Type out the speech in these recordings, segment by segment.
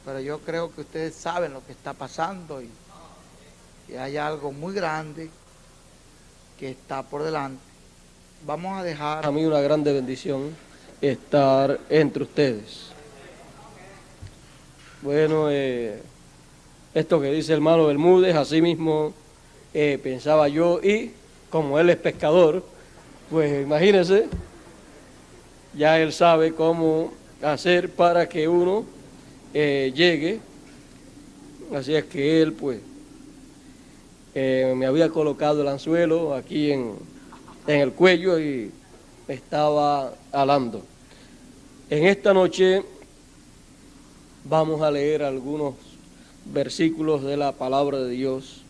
pero yo creo que ustedes saben lo que está pasando y hay algo muy grande que está por delante. Vamos a dejar... A mí una grande bendición estar entre ustedes. Bueno, esto que dice el hermano Bermúdez, así mismo pensaba yo, y como él es pescador, pues imagínense, ya él sabe cómo hacer para que uno llegue. Así es que él, pues, me había colocado el anzuelo aquí en el cuello y me estaba alando. En esta noche vamos a leer algunos versículos de la palabra de Dios.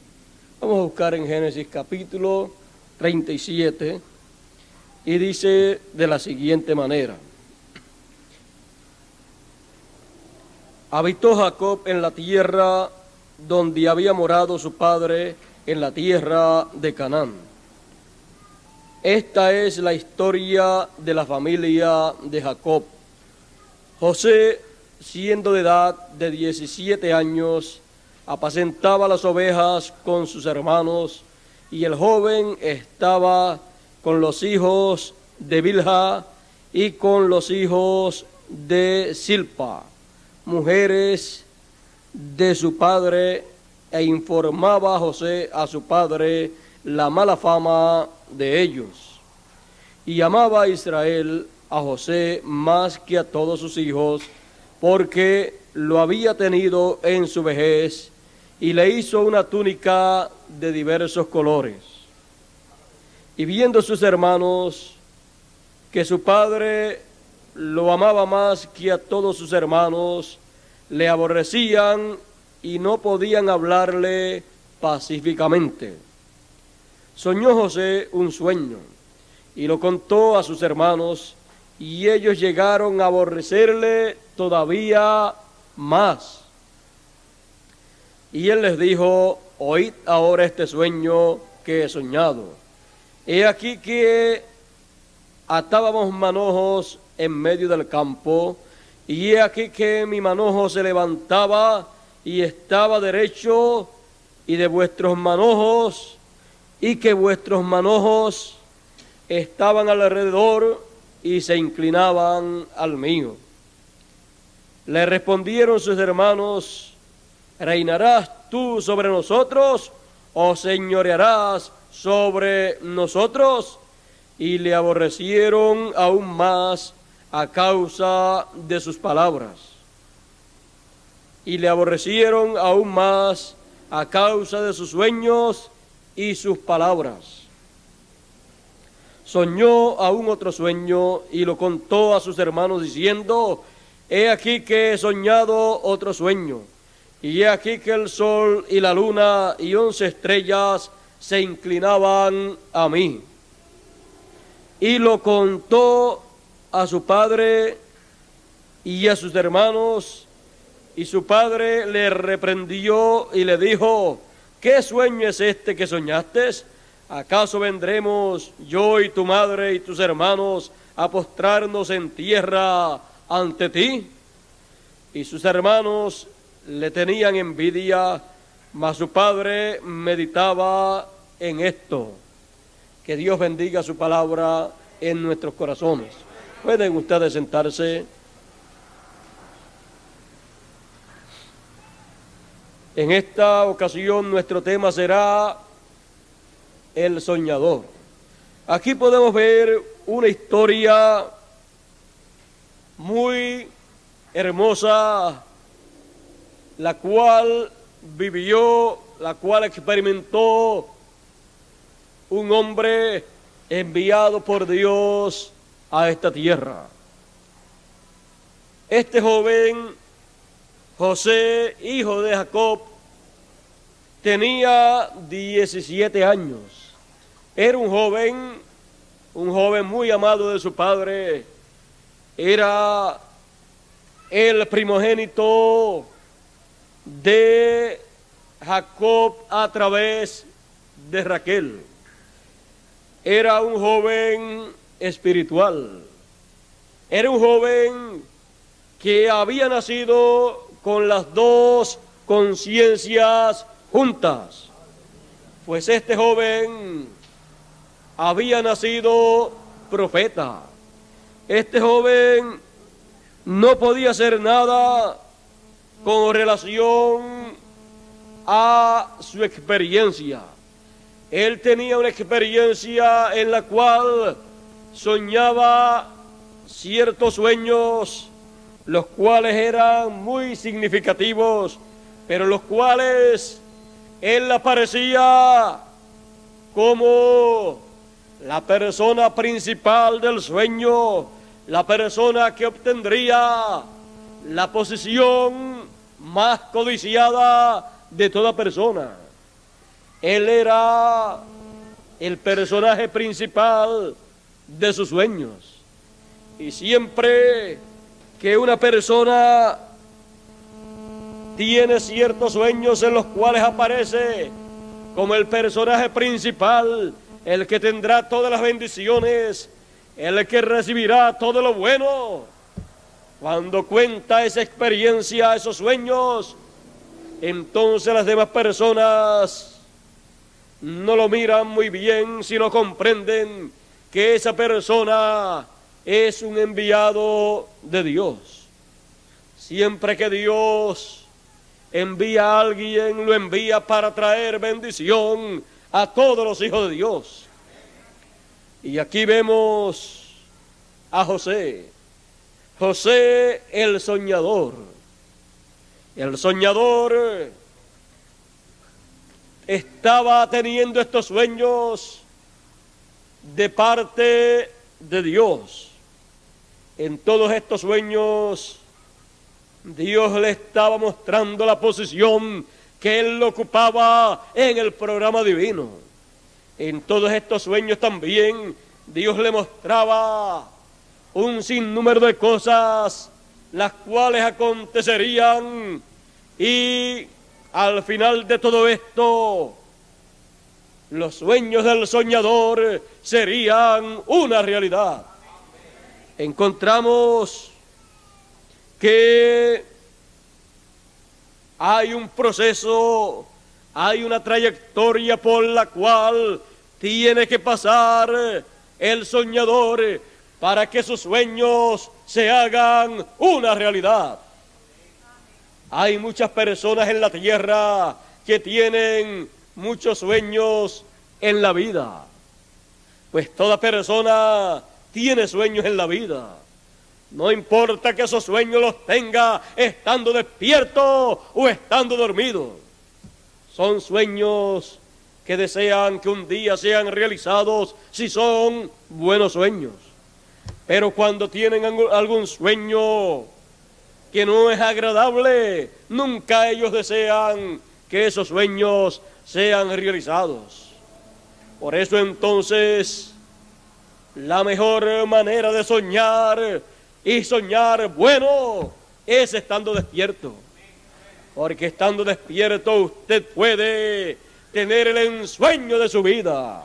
Vamos a buscar en Génesis capítulo 37 y dice de la siguiente manera: habitó Jacob en la tierra donde había morado su padre, en la tierra de Canaán. Esta es la historia de la familia de Jacob. José, siendo de edad de 17 años, apacentaba las ovejas con sus hermanos, y el joven estaba con los hijos de Bilha y con los hijos de Silpa, mujeres de su padre, e informaba a José a su padre la mala fama de ellos. Y amaba a Israel a José más que a todos sus hijos, porque lo había tenido en su vejez, y le hizo una túnica de diversos colores. Y viendo sus hermanos que su padre lo amaba más que a todos sus hermanos, le aborrecían y no podían hablarle pacíficamente. Soñó José un sueño y lo contó a sus hermanos, y ellos llegaron a aborrecerle todavía más. Y él les dijo: oíd ahora este sueño que he soñado. He aquí que atábamos manojos en medio del campo, y he aquí que mi manojo se levantaba y estaba derecho, y de vuestros manojos, y que vuestros manojos estaban alrededor y se inclinaban al mío. Le respondieron sus hermanos: ¿reinarás tú sobre nosotros o señorearás sobre nosotros? Y le aborrecieron aún más a causa de sus palabras. Y le aborrecieron aún más a causa de sus sueños y sus palabras. Soñó aún otro sueño y lo contó a sus hermanos diciendo: he aquí que he soñado otro sueño, y he aquí que el sol y la luna y 11 estrellas se inclinaban a mí. Y lo contó a su padre y a sus hermanos, y su padre le reprendió y le dijo: ¿qué sueño es este que soñaste? ¿Acaso vendremos yo y tu madre y tus hermanos a postrarnos en tierra ante ti? Y sus hermanos le tenían envidia, mas su padre meditaba en esto. Que Dios bendiga su palabra en nuestros corazones. Pueden ustedes sentarse. En esta ocasión nuestro tema será el soñador. Aquí podemos ver una historia muy hermosa, la cual vivió, la cual experimentó un hombre enviado por Dios a esta tierra. Este joven, José, hijo de Jacob, tenía 17 años. Era un joven muy amado de su padre. Era el primogénito de Jacob a través de Raquel. Era un joven espiritual. Era un joven que había nacido con las dos conciencias juntas. Pues este joven había nacido profeta. Este joven no podía hacer nada con relación a su experiencia. Él tenía una experiencia en la cual soñaba ciertos sueños, los cuales eran muy significativos, pero los cuales él aparecía como la persona principal del sueño, la persona que obtendría la posición más codiciada de toda persona. Él era el personaje principal de sus sueños. Y siempre que una persona tiene ciertos sueños en los cuales aparece como el personaje principal, el que tendrá todas las bendiciones, el que recibirá todo lo bueno, cuando cuenta esa experiencia, esos sueños, entonces las demás personas no lo miran muy bien, sino comprenden que esa persona es un enviado de Dios. Siempre que Dios envía a alguien, lo envía para traer bendición a todos los hijos de Dios. Y aquí vemos a José. José el soñador. El soñador estaba teniendo estos sueños de parte de Dios. En todos estos sueños, Dios le estaba mostrando la posición que él ocupaba en el programa divino. En todos estos sueños también, Dios le mostraba un sinnúmero de cosas, las cuales acontecerían, y al final de todo esto, los sueños del soñador serían una realidad. Encontramos que hay un proceso, hay una trayectoria por la cual tiene que pasar el soñador para que sus sueños se hagan una realidad. Hay muchas personas en la tierra que tienen muchos sueños en la vida. Pues toda persona tiene sueños en la vida. No importa que esos sueños los tenga estando despierto o estando dormido. Son sueños que desean que un día sean realizados si son buenos sueños. Pero cuando tienen algún sueño que no es agradable, nunca ellos desean que esos sueños sean realizados. Por eso entonces, la mejor manera de soñar y soñar bueno es estando despierto. Porque estando despierto usted puede tener el ensueño de su vida.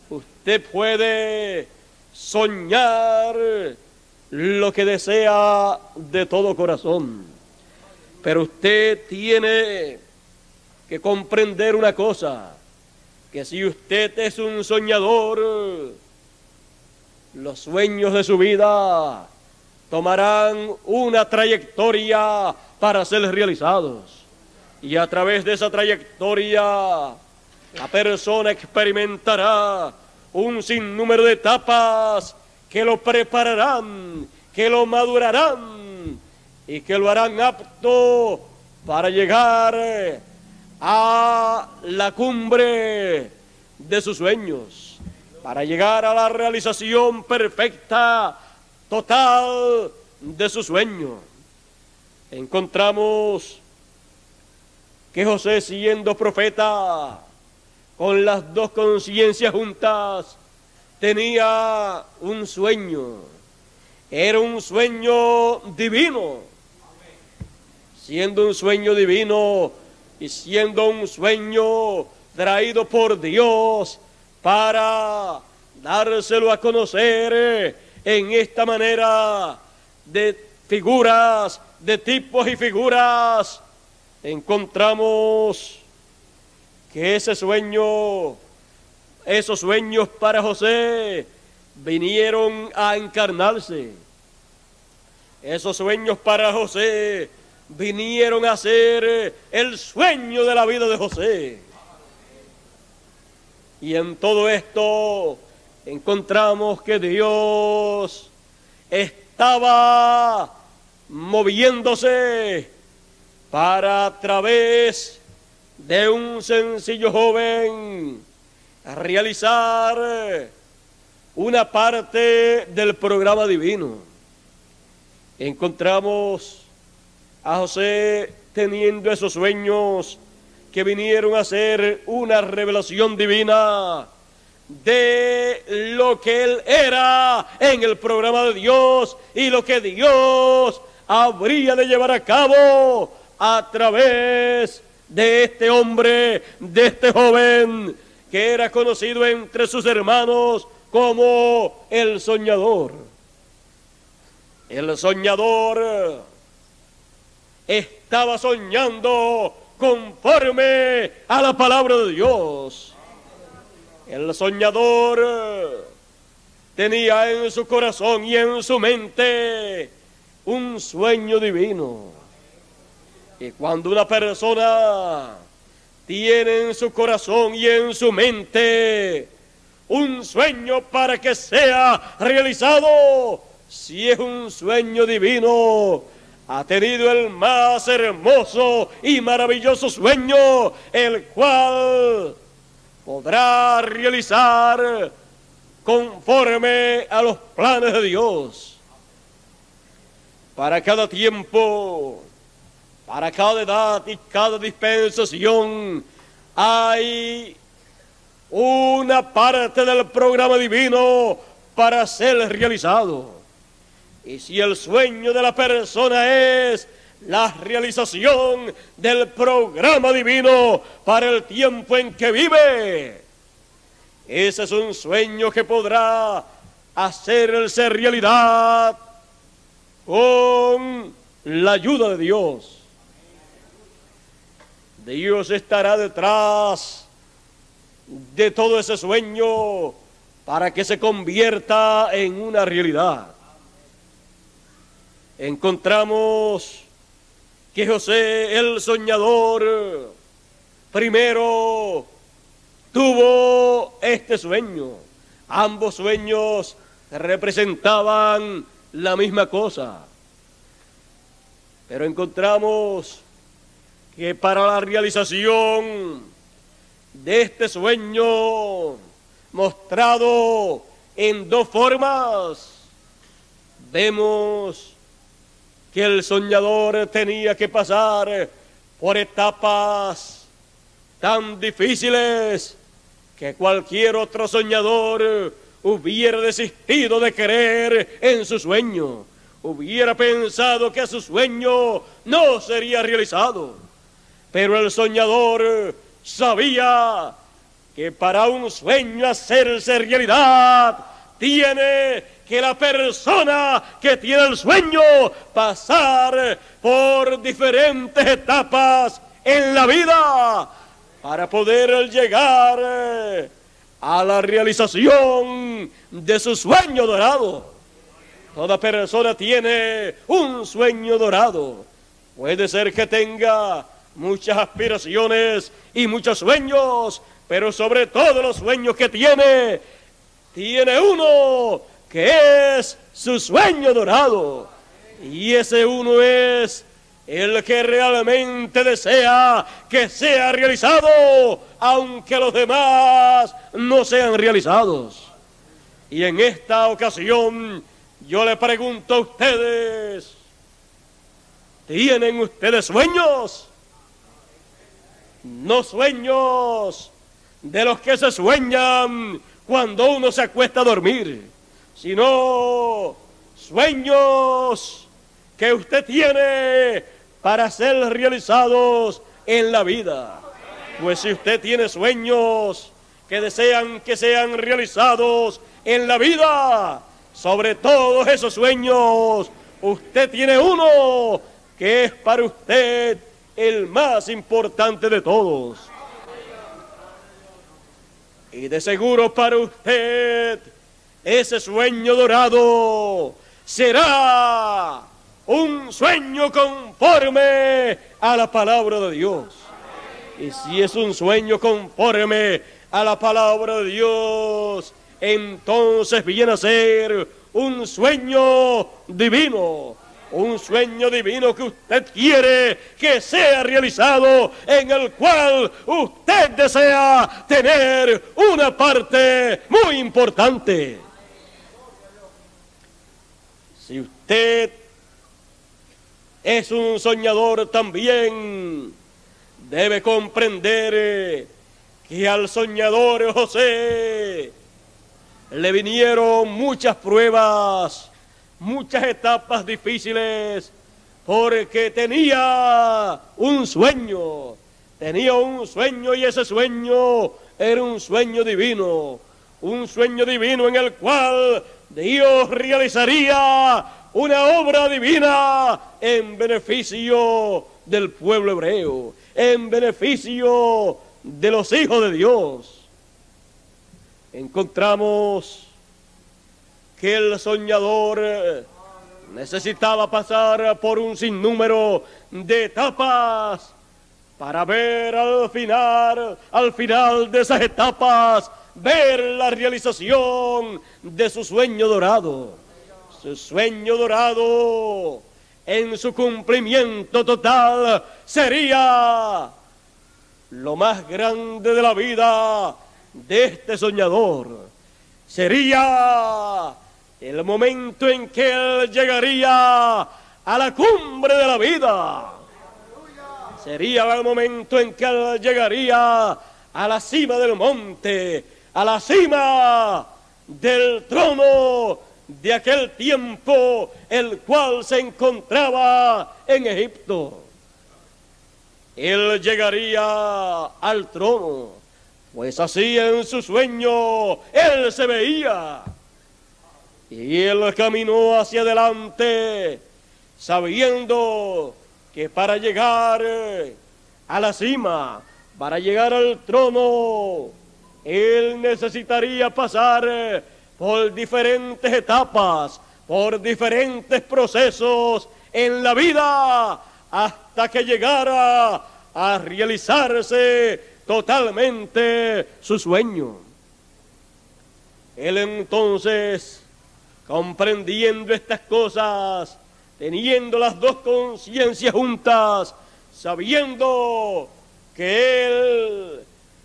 Usted puede soñar lo que desea de todo corazón. Pero usted tiene que comprender una cosa, que si usted es un soñador, los sueños de su vida tomarán una trayectoria para ser realizados. Y a través de esa trayectoria, la persona experimentará un sinnúmero de etapas que lo prepararán, que lo madurarán y que lo harán apto para llegar a la cumbre de sus sueños, para llegar a la realización perfecta, total de su sueño. Encontramos que José, siendo profeta, con las dos conciencias juntas, tenía un sueño. Era un sueño divino. Siendo un sueño divino y siendo un sueño traído por Dios para dárselo a conocer en esta manera de figuras, de tipos y figuras, encontramos que esos sueños para José vinieron a encarnarse. Esos sueños para José vinieron a ser el sueño de la vida de José. Y en todo esto encontramos que Dios estaba moviéndose para, a través de un sencillo joven, realizar una parte del programa divino. Encontramos a José teniendo esos sueños que vinieron a ser una revelación divina de lo que él era en el programa de Dios y lo que Dios habría de llevar a cabo a través de este hombre, de este joven que era conocido entre sus hermanos como el soñador. El soñador estaba soñando conforme a la palabra de Dios. El soñador tenía en su corazón y en su mente un sueño divino. Y cuando una persona tiene en su corazón y en su mente un sueño para que sea realizado, si es un sueño divino, ha tenido el más hermoso y maravilloso sueño, el cual podrá realizar conforme a los planes de Dios. Para cada tiempo, para cada edad y cada dispensación, hay una parte del programa divino para ser realizado. Y si el sueño de la persona es la realización del programa divino para el tiempo en que vive, ese es un sueño que podrá hacerse realidad con la ayuda de Dios. Dios estará detrás de todo ese sueño para que se convierta en una realidad. Encontramos que José, el soñador, primero tuvo este sueño. Ambos sueños representaban la misma cosa. Pero encontramos que para la realización de este sueño, mostrado en dos formas, vemos que el soñador tenía que pasar por etapas tan difíciles que cualquier otro soñador hubiera desistido de creer en su sueño, hubiera pensado que su sueño no sería realizado. Pero el soñador sabía que para un sueño hacerse realidad, tiene que la persona que tiene el sueño pasar por diferentes etapas en la vida para poder llegar a la realización de su sueño dorado. Toda persona tiene un sueño dorado. Puede ser que tenga muchas aspiraciones y muchos sueños, pero sobre todo los sueños que tiene uno que es su sueño dorado. Y ese uno es el que realmente desea que sea realizado, aunque los demás no sean realizados. Y en esta ocasión yo le pregunto a ustedes, ¿tienen ustedes sueños? No sueños de los que se sueñan cuando uno se acuesta a dormir, sino sueños que usted tiene para ser realizados en la vida. Pues si usted tiene sueños que desean que sean realizados en la vida, sobre todos esos sueños, usted tiene uno que es para usted el más importante de todos. Y de seguro para usted ese sueño dorado será un sueño conforme a la palabra de Dios. Y si es un sueño conforme a la palabra de Dios, entonces viene a ser un sueño divino. Un sueño divino que usted quiere que sea realizado, en el cual usted desea tener una parte muy importante. Si usted es un soñador también, debe comprender que al soñador José le vinieron muchas pruebas, muchas etapas difíciles, porque tenía un sueño y ese sueño era un sueño divino en el cual Dios realizaría una obra divina en beneficio del pueblo hebreo, en beneficio de los hijos de Dios. Encontramos que el soñador necesitaba pasar por un sinnúmero de etapas para ver al final de esas etapas, ver la realización de su sueño dorado. Su sueño dorado, en su cumplimiento total, sería lo más grande de la vida de este soñador. Sería el momento en que él llegaría a la cumbre de la vida. Sería el momento en que él llegaría a la cima del monte, a la cima del trono de aquel tiempo, el cual se encontraba en Egipto. Él llegaría al trono, pues así en su sueño él se veía. Y él caminó hacia adelante, sabiendo que para llegar a la cima, para llegar al trono, él necesitaría pasar por diferentes etapas, por diferentes procesos en la vida, hasta que llegara a realizarse totalmente su sueño. Él entonces, comprendiendo estas cosas, teniendo las dos conciencias juntas, sabiendo que él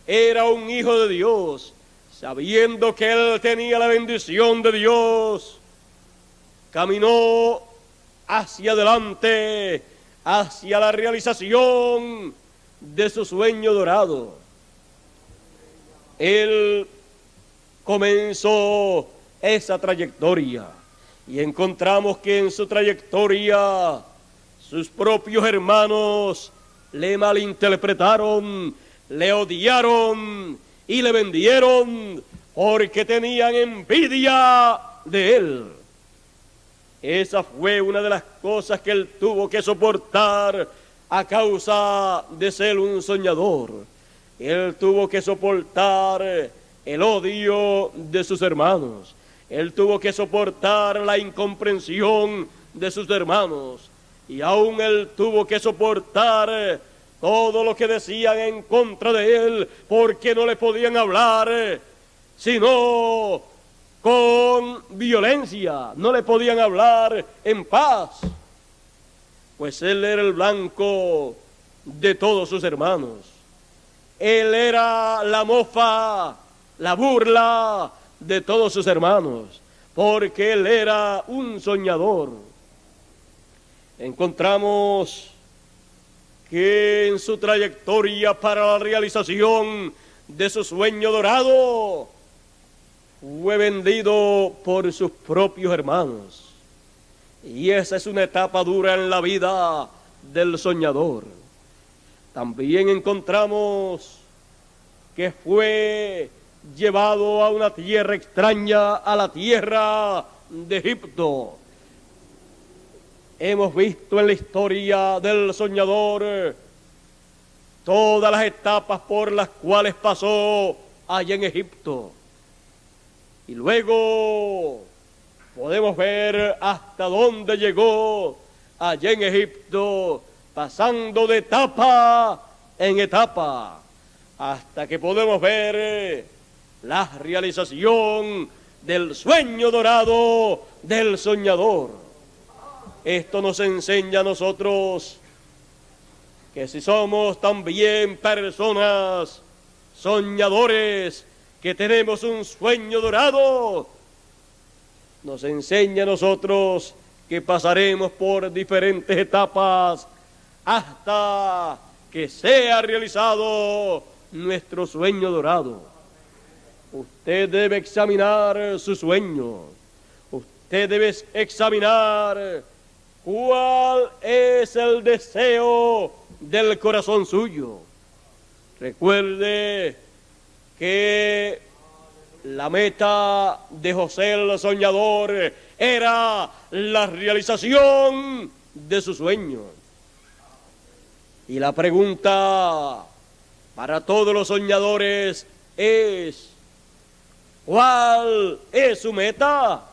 era un hijo de Dios, sabiendo que él tenía la bendición de Dios, caminó hacia adelante, hacia la realización de su sueño dorado. Él comenzó esa trayectoria y encontramos que en su trayectoria sus propios hermanos le malinterpretaron, le odiaron y le vendieron porque tenían envidia de él. Esa fue una de las cosas que él tuvo que soportar a causa de ser un soñador. Él tuvo que soportar el odio de sus hermanos. Él tuvo que soportar la incomprensión de sus hermanos. Y aún él tuvo que soportar todo lo que decían en contra de él, porque no le podían hablar sino con violencia, no le podían hablar en paz, pues él era el blanco de todos sus hermanos. Él era la mofa, la burla de todos sus hermanos, porque él era un soñador. Encontramos que en su trayectoria para la realización de su sueño dorado fue vendido por sus propios hermanos. Y esa es una etapa dura en la vida del soñador. También encontramos que fue llevado a una tierra extraña, a la tierra de Egipto. hemos visto en la historia del soñador todas las etapas por las cuales pasó allá en Egipto. Y luego podemos ver hasta dónde llegó allá en Egipto, pasando de etapa en etapa, hasta que podemos ver la realización del sueño dorado del soñador. Esto nos enseña a nosotros que si somos también personas soñadores, que tenemos un sueño dorado, nos enseña a nosotros que pasaremos por diferentes etapas hasta que sea realizado nuestro sueño dorado. Usted debe examinar su sueño. Usted debe examinar cuál es el deseo del corazón suyo. Recuerde que la meta de José el soñador era la realización de su sueño. Y la pregunta para todos los soñadores es: ¿cuál es su meta?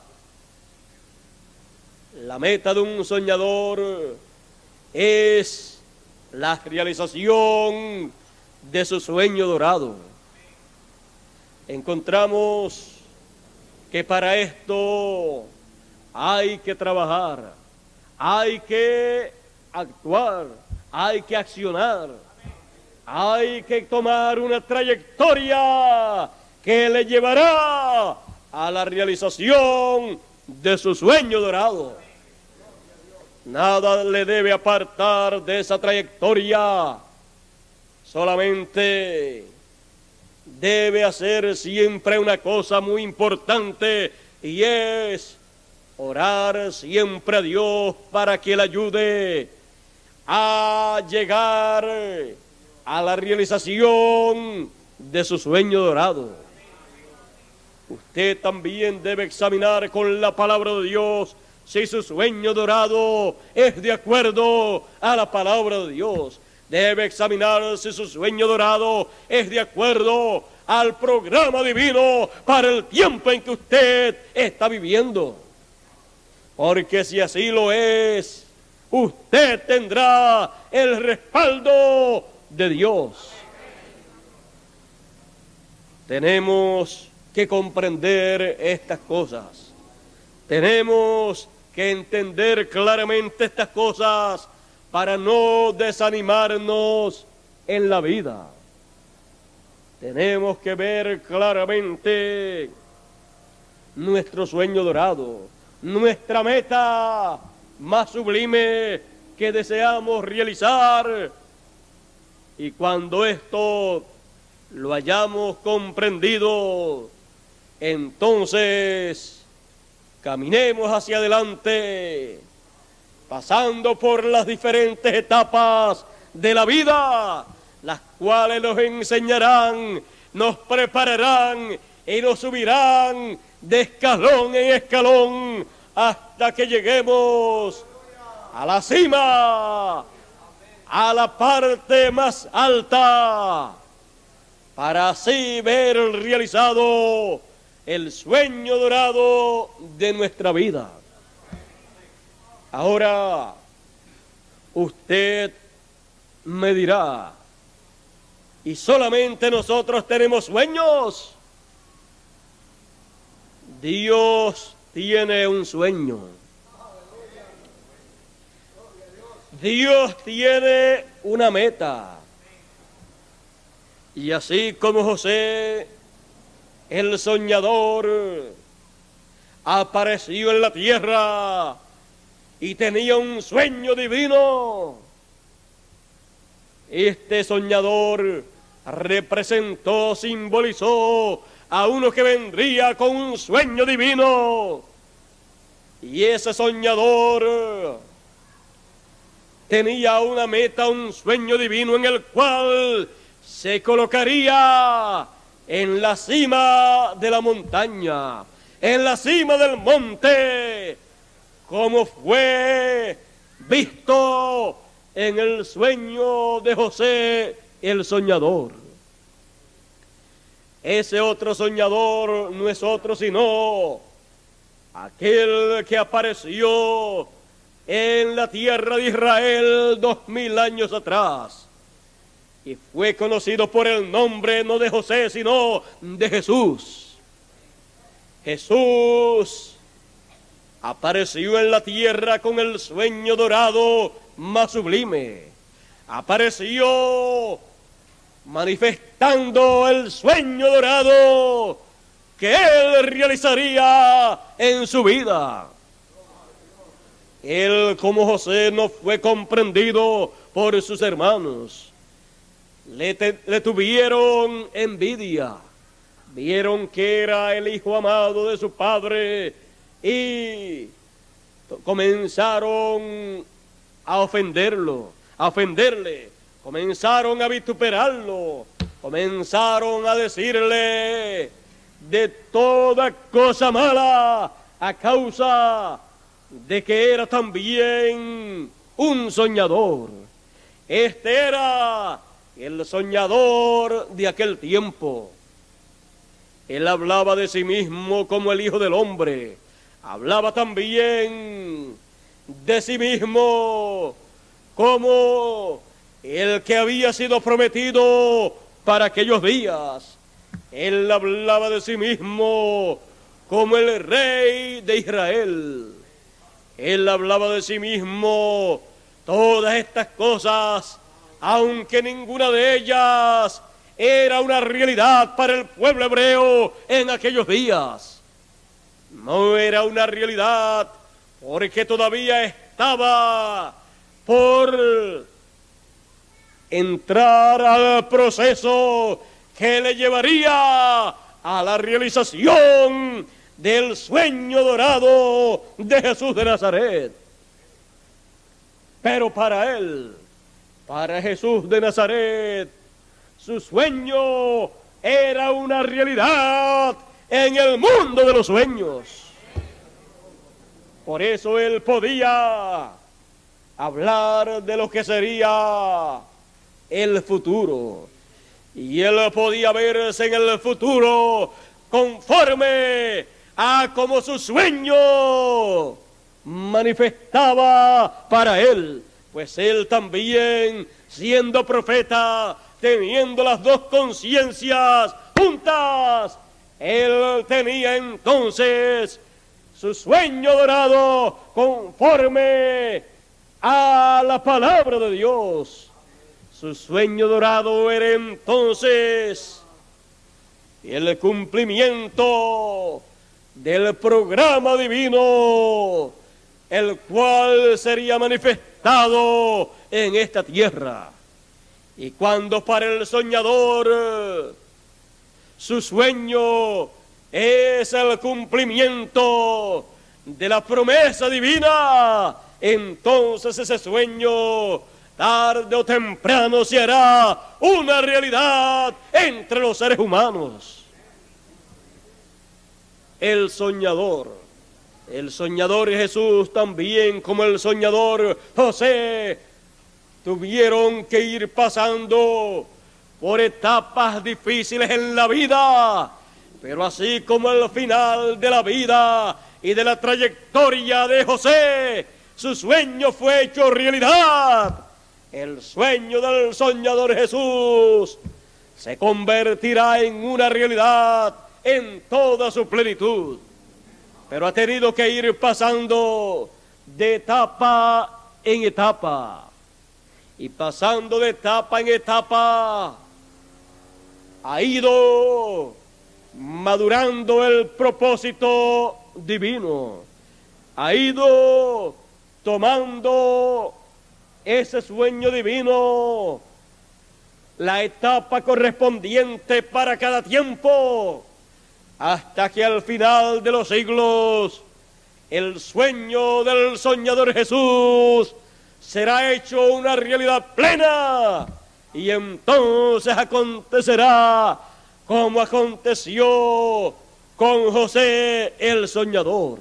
La meta de un soñador es la realización de su sueño dorado. Encontramos que para esto hay que trabajar, hay que actuar, hay que accionar, hay que tomar una trayectoria que le llevará a la realización de su sueño dorado. Nada le debe apartar de esa trayectoria, solamente debe hacer siempre una cosa muy importante, y es orar siempre a Dios para que le ayude a llegar a la realización de su sueño dorado. Usted también debe examinar con la palabra de Dios si su sueño dorado es de acuerdo a la palabra de Dios. Debe examinar si su sueño dorado es de acuerdo al programa divino para el tiempo en que usted está viviendo. Porque si así lo es, usted tendrá el respaldo de Dios. Tenemos que comprender estas cosas. Tenemos que entender claramente estas cosas para no desanimarnos en la vida. Tenemos que ver claramente nuestro sueño dorado, nuestra meta más sublime que deseamos realizar. Y cuando esto lo hayamos comprendido, entonces caminemos hacia adelante, pasando por las diferentes etapas de la vida, las cuales nos enseñarán, nos prepararán y nos subirán de escalón en escalón hasta que lleguemos a la cima, a la parte más alta, para así ver realizado el sueño dorado de nuestra vida. Ahora, usted me dirá, ¿y solamente nosotros tenemos sueños? Dios tiene un sueño. Dios tiene una meta. Y así como José, el soñador, apareció en la tierra y tenía un sueño divino, este soñador representó, simbolizó a uno que vendría con un sueño divino. Y ese soñador tenía una meta, un sueño divino en el cual se colocaría en la cima de la montaña, en la cima del monte, como fue visto en el sueño de José el soñador. Ese otro soñador no es otro sino aquel que apareció en la tierra de Israel 2000 años atrás y fue conocido por el nombre no de José sino de Jesús. Jesús apareció en la tierra con el sueño dorado más sublime. Apareció manifestando el sueño dorado que él realizaría en su vida. Él, como José, no fue comprendido por sus hermanos. Le tuvieron envidia. Vieron que era el hijo amado de su padre y comenzaron a ofenderlo, a ofenderle. Comenzaron a vituperarlo, comenzaron a decirle de toda cosa mala a causa de que era también un soñador. Este era el soñador de aquel tiempo. Él hablaba de sí mismo como el Hijo del Hombre. Hablaba también de sí mismo como el que había sido prometido para aquellos días. Él hablaba de sí mismo como el Rey de Israel. Él hablaba de sí mismo todas estas cosas, aunque ninguna de ellas era una realidad para el pueblo hebreo en aquellos días. No era una realidad porque todavía estaba por entrar al proceso que le llevaría a la realización del sueño dorado de Jesús de Nazaret. Pero para él, para Jesús de Nazaret, su sueño era una realidad en el mundo de los sueños. Por eso él podía hablar de lo que sería el futuro. Y él podía verse en el futuro conforme a como su sueño manifestaba para él. Pues él también, siendo profeta, teniendo las dos conciencias juntas, él tenía entonces su sueño dorado conforme a la palabra de Dios. Su sueño dorado era entonces el cumplimiento del programa divino, el cual sería manifestado en esta tierra. Y cuando para el soñador su sueño es el cumplimiento de la promesa divina, entonces ese sueño tarde o temprano se hará una realidad entre los seres humanos. El soñador y Jesús también, como el soñador José, tuvieron que ir pasando por etapas difíciles en la vida, pero así como el final de la vida y de la trayectoria de José, su sueño fue hecho realidad. El sueño del soñador Jesús se convertirá en una realidad en toda su plenitud. Pero ha tenido que ir pasando de etapa en etapa. Y pasando de etapa en etapa, ha ido madurando el propósito divino. Ha ido tomando ese sueño divino, la etapa correspondiente para cada tiempo, hasta que al final de los siglos el sueño del soñador Jesús será hecho una realidad plena, y entonces acontecerá como aconteció con José el soñador.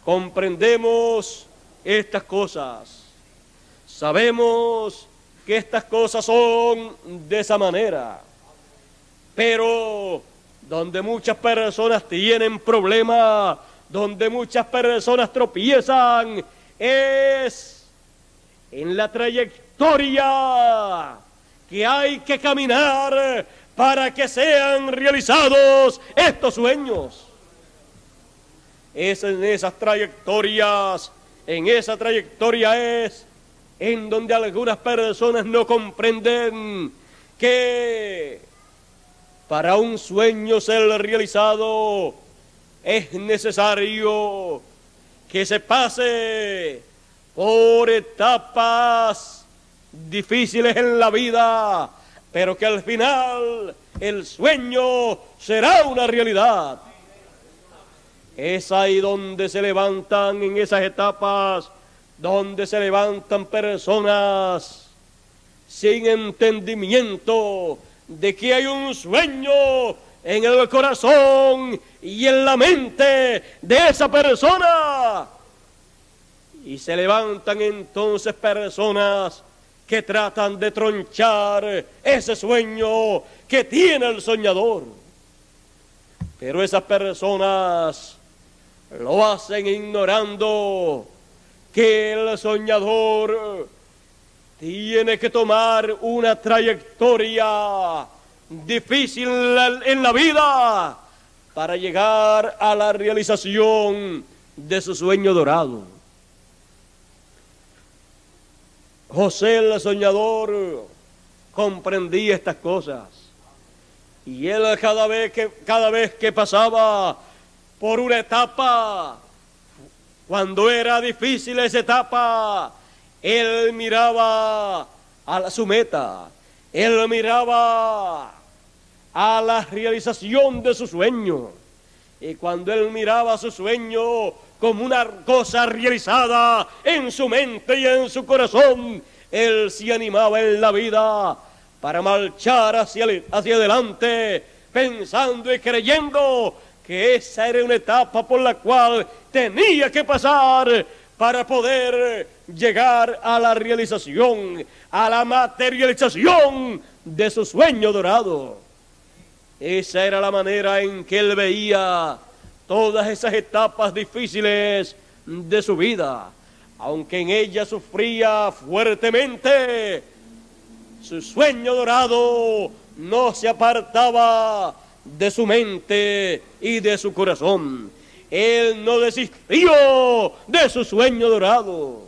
Comprendemos estas cosas. Sabemos que estas cosas son de esa manera, pero donde muchas personas tienen problemas, donde muchas personas tropiezan, es en la trayectoria que hay que caminar para que sean realizados estos sueños. Es en esas trayectorias, en esa trayectoria es en donde algunas personas no comprenden que para un sueño ser realizado es necesario que se pase por etapas difíciles en la vida, pero que al final el sueño será una realidad. Es ahí donde se levantan, en esas etapas, donde se levantan personas sin entendimiento de que hay un sueño en el corazón y en la mente de esa persona. Y se levantan entonces personas que tratan de tronchar ese sueño que tiene el soñador. Pero esas personas lo hacen ignorando que el soñador tiene que tomar una trayectoria difícil en la vida para llegar a la realización de su sueño dorado. José el soñador comprendía estas cosas, y él cada vez que pasaba por una etapa, cuando era difícil esa etapa, él miraba a su meta, él miraba a la realización de su sueño. Y cuando él miraba su sueño como una cosa realizada en su mente y en su corazón, él se animaba en la vida para marchar hacia adelante, pensando y creyendo que esa era una etapa por la cual tenía que pasar para poder llegar a la realización, a la materialización de su sueño dorado. Esa era la manera en que él veía todas esas etapas difíciles de su vida. Aunque en ella sufría fuertemente, su sueño dorado no se apartaba de su mente y de su corazón. Él no desistió de su sueño dorado,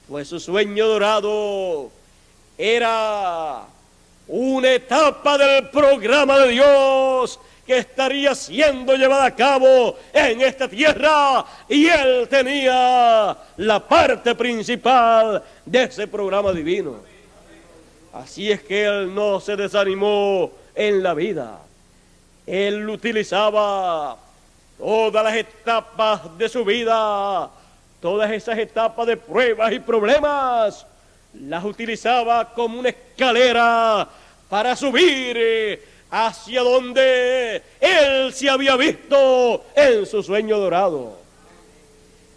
pues su sueño dorado era una etapa del programa de Dios que estaría siendo llevada a cabo en esta tierra, y él tenía la parte principal de ese programa divino. Así es que él no se desanimó en la vida. Él utilizaba todas las etapas de su vida, todas esas etapas de pruebas y problemas, las utilizaba como una escalera para subir hacia donde él se había visto en su sueño dorado.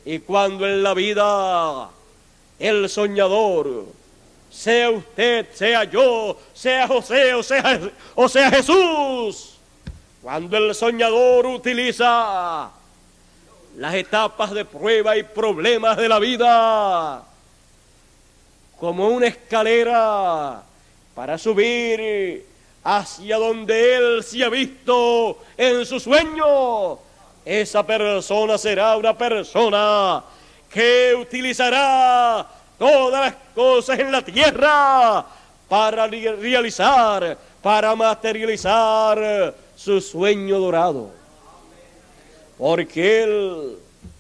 Y cuando en la vida el soñador, sea usted, sea yo, sea José o sea Jesús, cuando el soñador utiliza las etapas de prueba y problemas de la vida como una escalera para subir hacia donde él se ha visto en su sueño, esa persona será una persona que utilizará todas las cosas en la tierra para realizar, para materializar su sueño dorado. Porque él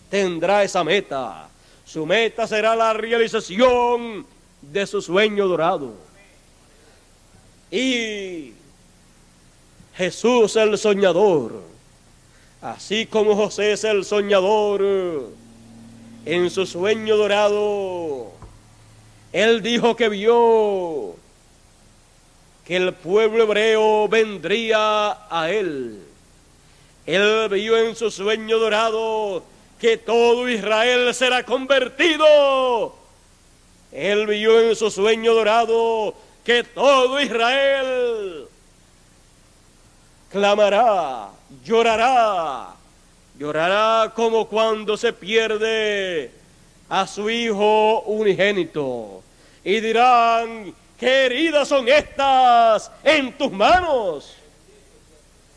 tendrá esa meta. Su meta será la realización de su sueño dorado. Y Jesús el soñador, así como José es el soñador, en su sueño dorado, él dijo que vio que el pueblo hebreo vendría a él. Él vio en su sueño dorado que todo Israel será convertido. Él vio en su sueño dorado que todo Israel clamará, llorará como cuando se pierde a su hijo unigénito. Y dirán: ¿qué heridas son estas en tus manos?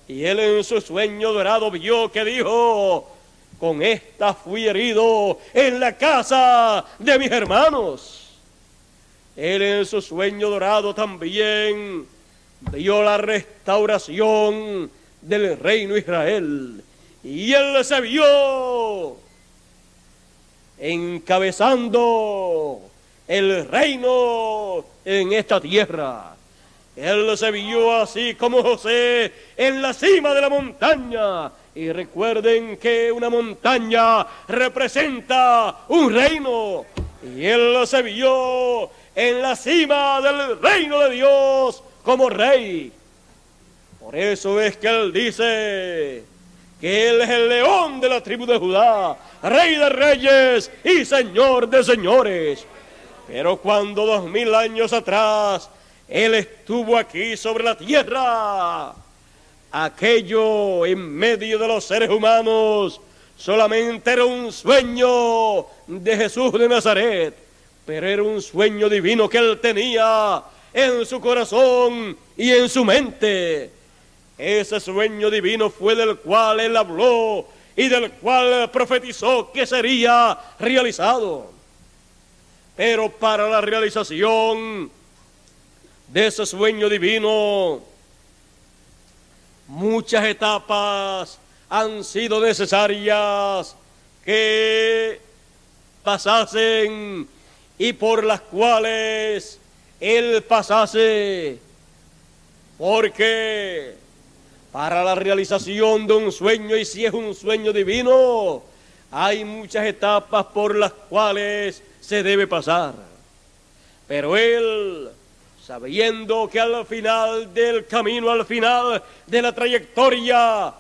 Y él en su sueño dorado vio que dijo: con esta fui herido en la casa de mis hermanos. Él en su sueño dorado también vio la restauración del reino Israel. Y él se vio encabezando el reino en esta tierra. Él se vio así como José en la cima de la montaña. Y recuerden que una montaña representa un reino. Y él se vio en la cima del reino de Dios como rey. Por eso es que él dice que él es el león de la tribu de Judá, rey de reyes y señor de señores. Pero cuando 2000 años atrás él estuvo aquí sobre la tierra, aquello en medio de los seres humanos solamente era un sueño de Jesús de Nazaret, pero era un sueño divino que él tenía en su corazón y en su mente. Ese sueño divino fue del cual él habló y del cual profetizó que sería realizado. Pero para la realización de ese sueño divino, muchas etapas han sido necesarias que pasasen y por las cuales él pasase, porque para la realización de un sueño, y si es un sueño divino, hay muchas etapas por las cuales se debe pasar. Pero él, sabiendo que al final del camino, al final de la trayectoria,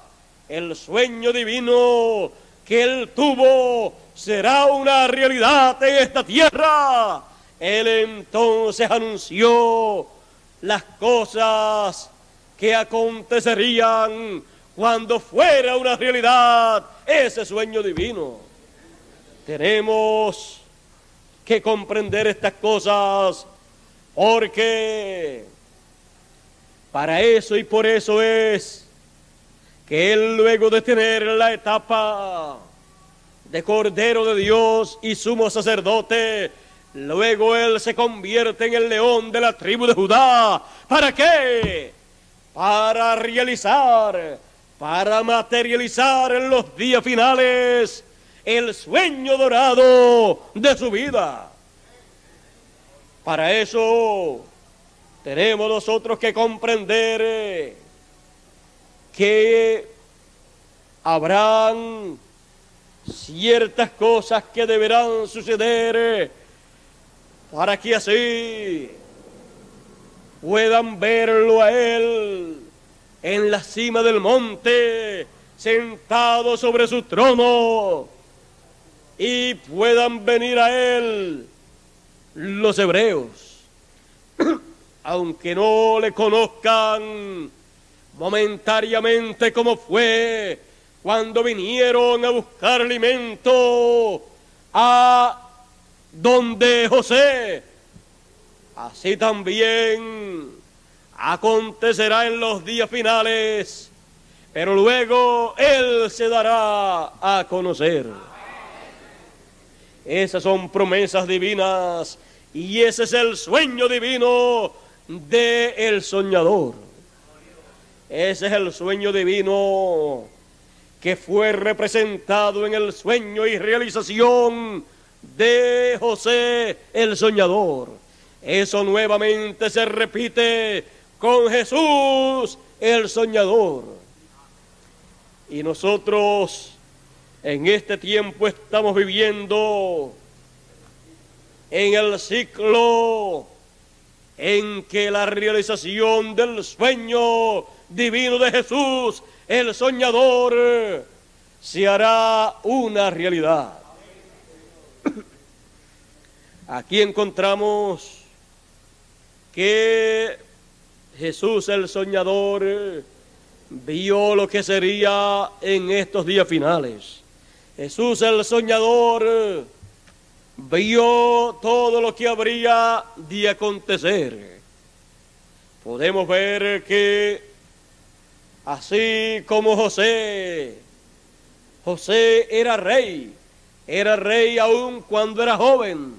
el sueño divino que él tuvo será una realidad en esta tierra, él entonces anunció las cosas que acontecerían cuando fuera una realidad ese sueño divino. Tenemos que comprender estas cosas, porque para eso y por eso es que él, luego de tener la etapa de Cordero de Dios y sumo sacerdote, luego él se convierte en el león de la tribu de Judá. ¿Para qué? Para realizar, para materializar en los días finales el sueño dorado de su vida. Para eso tenemos nosotros que comprender que habrán ciertas cosas que deberán suceder para que así puedan verlo a él en la cima del monte, sentado sobre su trono, y puedan venir a él los hebreos, aunque no le conozcan momentáneamente como fue cuando vinieron a buscar alimento a donde José. Así también acontecerá en los días finales, pero luego él se dará a conocer. Esas son promesas divinas y ese es el sueño divino del soñador. Ese es el sueño divino que fue representado en el sueño y realización de José el soñador. Eso nuevamente se repite con Jesús el soñador. Y nosotros en este tiempo estamos viviendo en el ciclo en que la realización del sueño divino de Jesús, el soñador, se hará una realidad. Aquí encontramos que Jesús el soñador vio lo que sería en estos días finales. Jesús el soñador vio todo lo que habría de acontecer. Podemos ver que así como José era rey aún cuando era joven,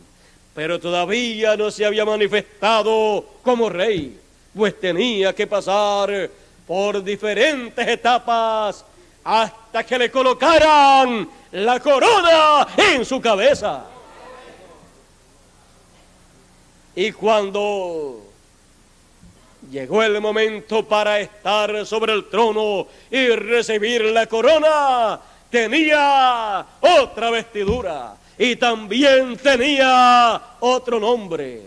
pero todavía no se había manifestado como rey, pues tenía que pasar por diferentes etapas hasta que le colocaran la corona en su cabeza. Y cuando llegó el momento para estar sobre el trono y recibir la corona, tenía otra vestidura y también tenía otro nombre.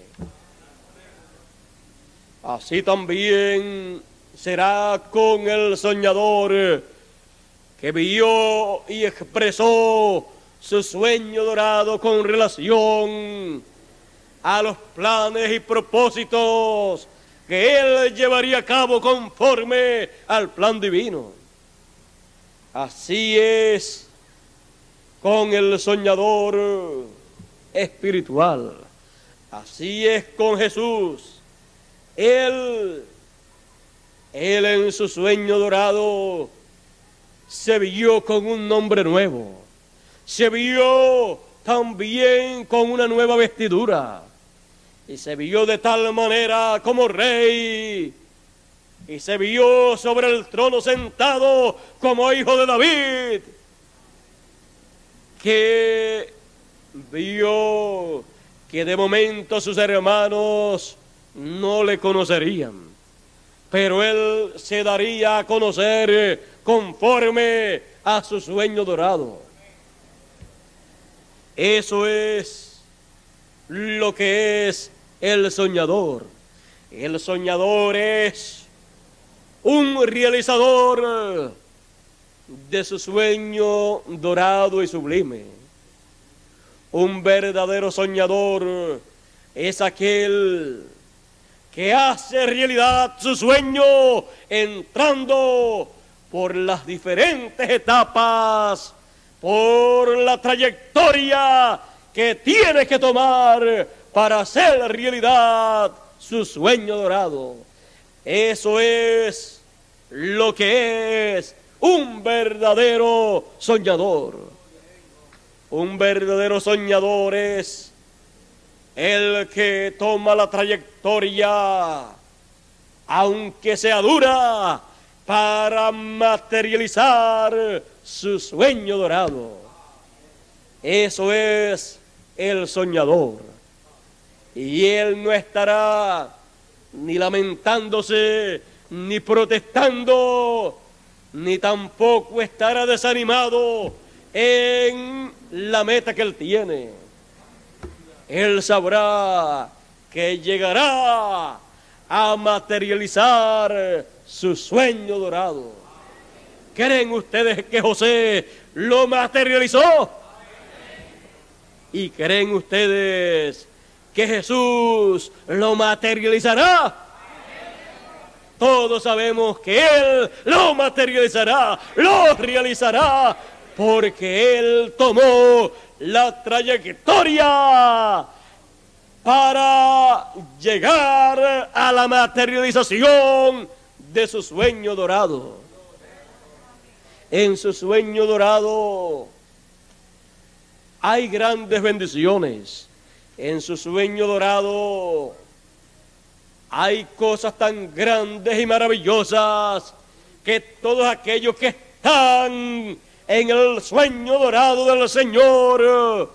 Así también será con el soñador que vio y expresó su sueño dorado con relación a los planes y propósitos que él llevaría a cabo conforme al plan divino. Así es con el soñador espiritual. Así es con Jesús. Él en su sueño dorado se vio con un nombre nuevo. Se vio también con una nueva vestidura. Y se vio de tal manera como rey. Y se vio sobre el trono sentado como hijo de David. Que vio que de momento sus hermanos no le conocerían. Pero él se daría a conocer conforme a su sueño dorado. Eso es lo que es el soñador. El soñador es un realizador de su sueño dorado y sublime. Un verdadero soñador es aquel que hace realidad su sueño entrando por las diferentes etapas, por la trayectoria que tiene que tomar para hacer realidad su sueño dorado. Eso es lo que es un verdadero soñador. Un verdadero soñador es el que toma la trayectoria, aunque sea dura, para materializar su sueño dorado. Eso es el soñador. Y él no estará ni lamentándose, ni protestando, ni tampoco estará desanimado en la meta que él tiene. Él sabrá que llegará a materializar su sueño dorado. ¿Creen ustedes que José lo materializó? ¿Y creen ustedes que Jesús lo materializará? Todos sabemos que Él lo materializará, lo realizará, porque Él tomó la trayectoria para llegar a la materialización de su sueño dorado. En su sueño dorado hay grandes bendiciones. En su sueño dorado hay cosas tan grandes y maravillosas que todos aquellos que están en el sueño dorado del Señor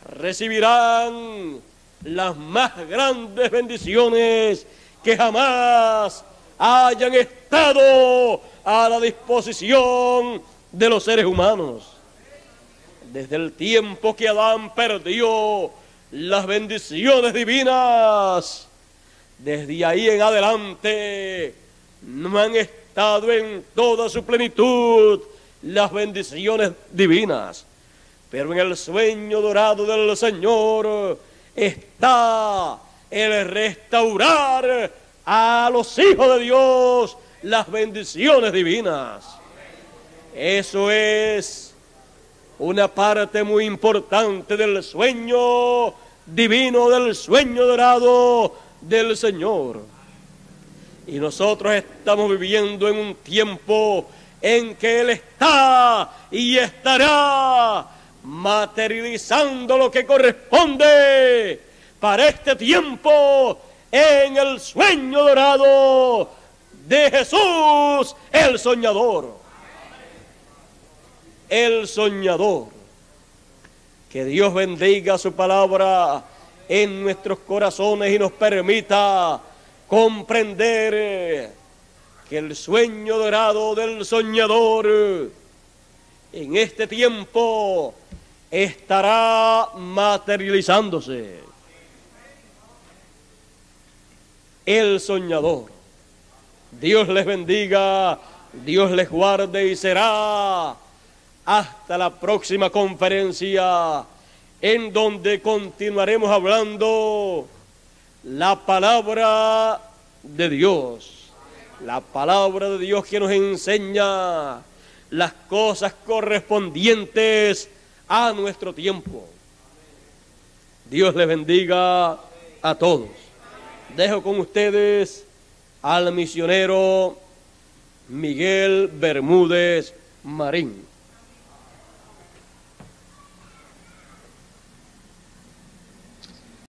recibirán las más grandes bendiciones que jamás hayan estado a la disposición de los seres humanos. Desde el tiempo que Adán perdió las bendiciones divinas, desde ahí en adelante no han estado en toda su plenitud las bendiciones divinas. Pero en el sueño dorado del Señor está el restaurar a los hijos de Dios las bendiciones divinas. Eso es una parte muy importante del sueño divino, del sueño dorado del Señor. Y nosotros estamos viviendo en un tiempo en que Él está y estará materializando lo que corresponde para este tiempo en el sueño dorado de Jesús, el soñador. El soñador. Que Dios bendiga su palabra en nuestros corazones y nos permita comprender que el sueño dorado del soñador en este tiempo estará materializándose. El soñador. Dios les bendiga, Dios les guarde y será hasta la próxima conferencia en donde continuaremos hablando la palabra de Dios. La palabra de Dios que nos enseña las cosas correspondientes a nuestro tiempo. Dios les bendiga a todos. Dejo con ustedes al misionero Miguel Bermúdez Marín.